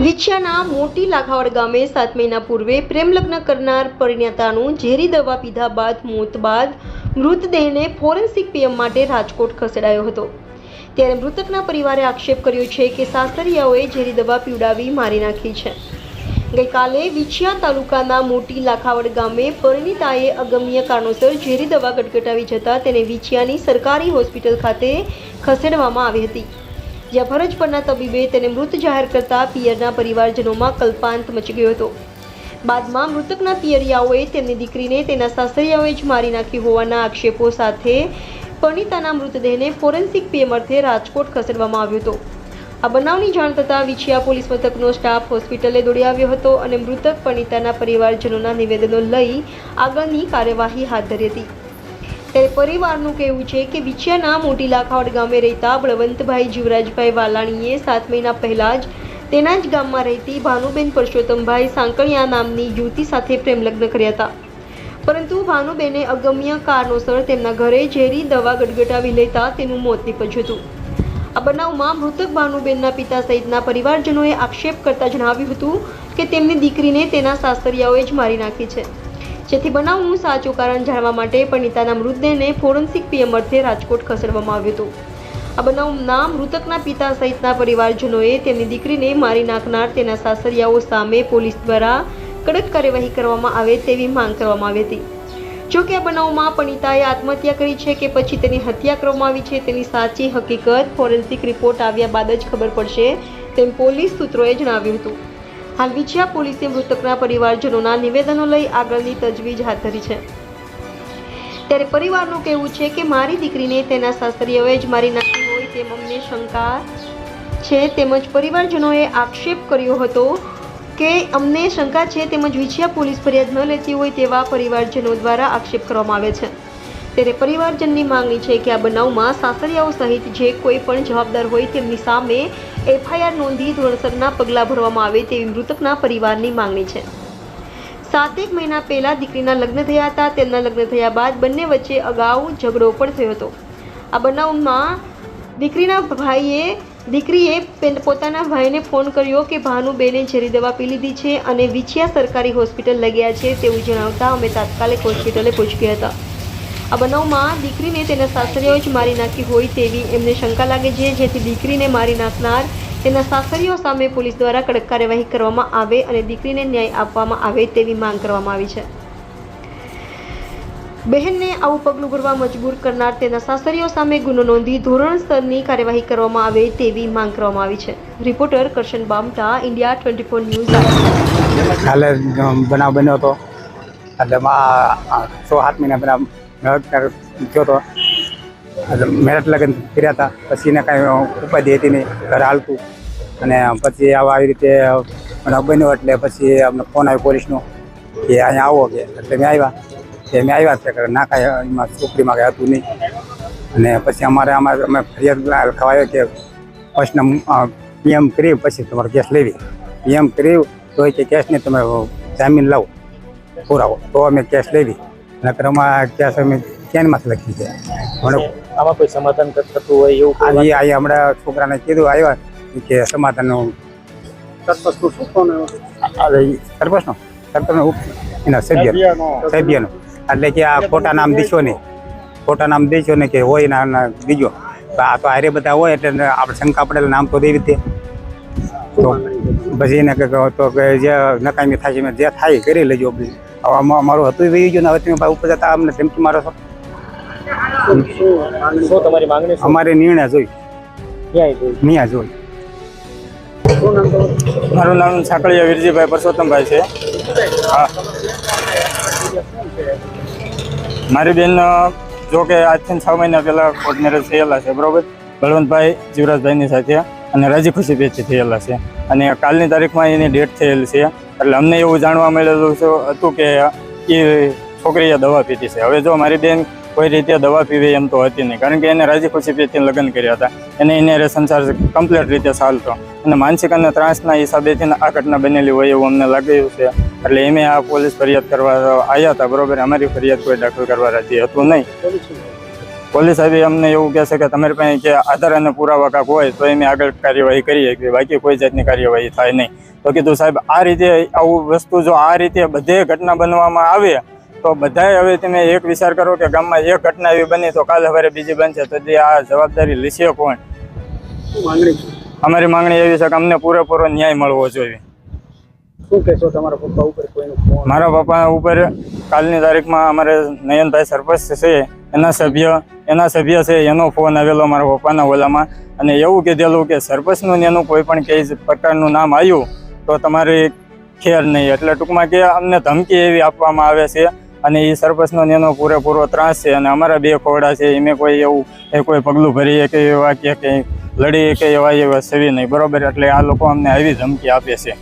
વિછિયાના મોટી લાખાવડ ગામે 7 મહિના પૂર્વે પ્રેમલગ્ન કરનાર પરિણીતાનું ઝેરી દવા પીધા બાદ મોત બાદ મૃતદેહને ફોરેન્સિક પીએમ માટે રાજકોટ ખસેડાયો હતો। ત્યારે મૃતકના પરિવારે આક્ષેપ કર્યો છે કે સાસરિયાઓએ ઝેરી દવા પીવડાવી મારી નાખી છે। ગઈકાલે વિછિયા તાલુકાના મોટી લાખાવડ ગામે પરિણીતાએ અગમ્ય કારણોસર ઝેરી દવા ગટગટાવી જતા તેને વિછિયાની સરકારી હોસ્પિટલ ખાતે ખસેડવામાં આવી હતી, જ્યાં ફરજ પરના તબીબે તેને મૃત જાહેર કરતા પિયરના પરિવારજનોમાં કલ્પાંત મચી ગયો હતો। બાદમાં મૃતકના પિયરિયાઓએ તેમની દીકરીને તેના સાસરિયાઓએ જ મારી નાખી હોવાના આક્ષેપો સાથે પરિણીતાના મૃતદેહને ફોરેન્સિક પીએમ અર્થે રાજકોટ ખસેડવામાં આવ્યો હતો। આ બનાવની જાણ થતાં વિછિયા પોલીસ મથકનો સ્ટાફ હોસ્પિટલે દોડી આવ્યો હતો અને મૃતક પરિણીતાના પરિવારજનોના નિવેદનો લઈ આગળની કાર્યવાહી હાથ ધરી હતી। ત્યારે પરિવારનું કહેવું છે કે વિછિયાના મોટી લાખાવડ ગામે રહેતા બળવંતભાઈ જીવરાજભાઈ વાલાણીએ 7 મહિના પહેલા જ તેના જ ગામમાં રહેતી ભાનુબેન પરસોત્તમભાઈ સાંકળિયા નામની યુવતી સાથે પ્રેમલગ્ન કર્યા હતા, પરંતુ ભાનુબેને અગમ્ય કારણોસર તેમના ઘરે ઝેરી દવા ગટગટાવી લેતા તેનું મોત નીપજ્યું હતું। આ બનાવમાં મૃતક ભાનુબેનના પિતા સહિતના પરિવારજનોએ આક્ષેપ કરતા જણાવ્યું હતું કે તેમની દીકરીને તેના સાસરિયાઓએ જ મારી નાખી છે, જેથી બનાવનું સાચું કારણ જાણવા માટે પરિણીતાના મૃતદેહને ફોરેન્સિક પીએમ અર્થે રાજકોટ ખસેડવામાં આવ્યો હતો। આ બનાવના મૃતકના પિતા સહિતના પરિવારજનોએ તેમની દીકરીને મારી નાખનાર તેના સાસરિયાઓ સામે પોલીસ દ્વારા કડક કાર્યવાહી કરવામાં આવે તેવી માંગ કરવામાં આવી હતી। જો કે આ બનાવમાં પરિણીતાએ આત્મહત્યા કરી છે કે પછી તેની હત્યા કરવામાં આવી છે તેની સાચી હકીકત ફોરેન્સિક રિપોર્ટ આવ્યા બાદ જ ખબર પડશે તેમ પોલીસ સૂત્રોએ જણાવ્યું હતું। હાલ વિછિયા પોલીસે મૃતકના પરિવારજનોના નિવેદનો લઈ આગળની તજવીજ હાથ ધરી છે। ત્યારે પરિવારનું કહેવું છે કે મારી દીકરીને તેના સાસરિયાઓએ જ મારી નાખી હોય તેમ અમને શંકા છે, તેમજ પરિવારજનોએ આક્ષેપ કર્યો હતો કે અમને શંકા છે, તેમજ વિછિયા પોલીસ ફરિયાદ ન લેતી હોય તેવા પરિવારજનો દ્વારા આક્ષેપ કરવામાં આવે છે। ત્યારે પરિવારજનની માંગણી છે કે આ બનાવમાં સાસરિયાઓ સહિત જે કોઈ પણ જવાબદાર હોય તેમની સામે એફઆઈઆર નોંધી ધોરણસરના પગલાં ભરવામાં આવે તેવી મૃતકના પરિવારની માંગણી છે। 7 મહિના પહેલા દીકરીના લગ્ન થયા હતા। તેમના લગ્ન થયા બાદ બંને વચ્ચે અગાઉ ઝઘડો પણ થયો હતો। આ બનાવમાં દીકરીએ પોતાના ભાઈને ફોન કર્યો કે ભાનુબેને ઝેરી દવા પી લીધી છે અને વિછિયા સરકારી હોસ્પિટલ લઈ ગયા છે તેવું જણાવતા અમે તાત્કાલિક હોસ્પિટલે પહોંચી ગયા હતા। આ બનાવમાં દીકરીને તેના સાસરિયાઓ જ મારી નાખી હોય તેવી એમને શંકા લાગે છે, જેથી દીકરીને મારી નાખનાર તેના સાસરિયાઓ સામે પોલીસ દ્વારા કડક કાર્યવાહી કરવામાં આવે અને દીકરીને ન્યાય આપવામાં આવે તેવી માંગ કરવામાં આવી છે। બહેનને આવું પગલું ભરવા મજબૂર કરનાર તેના સાસરિયાઓ સામે ગુનો નોંધી ધોરણસરની કાર્યવાહી કરવામાં આવે તેવી માંગ કરવામાં આવી છે। Reporter Karshan Bamta, India 24 news. કાલે બનાવ બન્યો હતો એટલે 6-7 મહિના પહેલા થયો હતો। મેરેજ લગ્ન કર્યા હતા, પછી એને કાંઈ ઉપાધિ હતી નહીં, ઘર હાલતું, અને પછી આવી રીતે બન્યો એટલે પછી અમને ફોન આવ્યો પોલીસનો કે અહીંયા આવો કે, એટલે મેં આવ્યા છે કે ના કાંઈ એમાં છોકરીમાં કાંઈ હતું નહીં। અને પછી અમે ફરિયાદ લખાવાયો કે ફર્સ્ટના પીએમ કરી પછી તમારો કેસ લેવી, પીએમ કર્યું તો કે કેસને તમે જામીન લાવો પુરાવો તો અમે કેસ લેવી, નકર અમારા કેસ અમે કેનમાં લખી છે। આમાં કોઈ સમાધાન થતું હોય એવું અહીંયા હમણાં છોકરાને કીધું આવ્યા કે સમાધાનનું સરપંચનો એના સભ્યનો એટલે કે આ ખોટા નામ દીશો ને કે હોય ના બીજો આ તો હારે બધા હોય એટલે આપણે શંકા પડેલા નામ તો દેવી દે, તો પછી એને તો કે જે નકામી થાય છે જે થાય કરી લેજો। અમારું હતું વહી ગયું ને હવે તમે ઉપર જતા અમને ધમકી મારો છો। તમારી માંગણી અમારે નિર્ણય જોઈ। મારું નામ સાંકળિયા વીરજીભાઈ પરસોત્તમભાઈ છે। હા, મારી બેન જો કે આજથી 6 મહિના પહેલાં કોર્ટ મેરેજ થયેલા છે, બરાબર, બળવંતભાઈ જીવરાજભાઈની સાથે, અને રાજી ખુશી પેચથી થયેલા છે, અને કાલની તારીખમાં એની ડેટ થયેલી છે। એટલે અમને એવું જાણવા મળેલું હતું કે એ છોકરીએ દવા પીધી છે। હવે જો મારી બેન કોઈ રીતે દવા પીવે એમ તો હતી નહીં, કારણ કે એને રાજી ખુશી પેચથી લગ્ન કર્યા હતા, એને સંસાર કમ્પ્લીટ રીતે ચાલતો, અને માનસિક અને ત્રાસના હિસાબેથી આ ઘટના બનેલી હોય એવું અમને લાગ્યું છે। એટલે એમે આ પોલીસ ફરિયાદ કરવા આવ્યા હતા, બરાબર, અમારી ફરિયાદ કોઈ દાખલ કરવા રાજી હતું નહીં। પોલીસ આવી અમને એવું કહે છે કે તમારી પાસે કે આધાર અને પુરાવા કાંક હોય તો એમ આગળ કાર્યવાહી કરીએ કે બાકી કોઈ જાતની કાર્યવાહી થાય નહીં. તો કીધું સાહેબ આ રીતે આવું વસ્તુ જો આ રીતે બધે ઘટના બનવામાં આવે તો બધાએ હવે તમે એક વિચાર કરો કે ગામમાં એક ઘટના એવી બની તો કાલે સવારે બીજી બનશે તો જે આ જવાબદારી લેશે કોણ? અમારી માંગણી એવી છે કે અમને પૂરેપૂરો ન્યાય મળવો જોઈએ. શું કહેશો તમારા પપ્પા ઉપર કોઈનો ફોન? મારા પપ્પા ઉપર કાલની તારીખમાં અમારે નયનભાઈ સરપંચ છે એના સભ્ય છે એનો ફોન આવેલો મારા પપ્પાના ઓલામાં અને એવું કીધેલું કે સરપંચનું ને એનું કોઈ પણ કઈ પ્રકારનું નામ આવ્યું તો તમારી ખેર નહીં. એટલે ટૂંકમાં કે અમને ધમકી એવી આપવામાં આવે છે અને એ સરપંચનો એનો પૂરેપૂરો ત્રાસ છે અને અમારા 2 ખોડા છે એમે કોઈ એવું કોઈ પગલું ભરીએ કે એવા કે કંઈ લડીએ કે એવા સેવી નહીં. બરોબર, એટલે આ લોકો અમને આવી ધમકી આપે છે.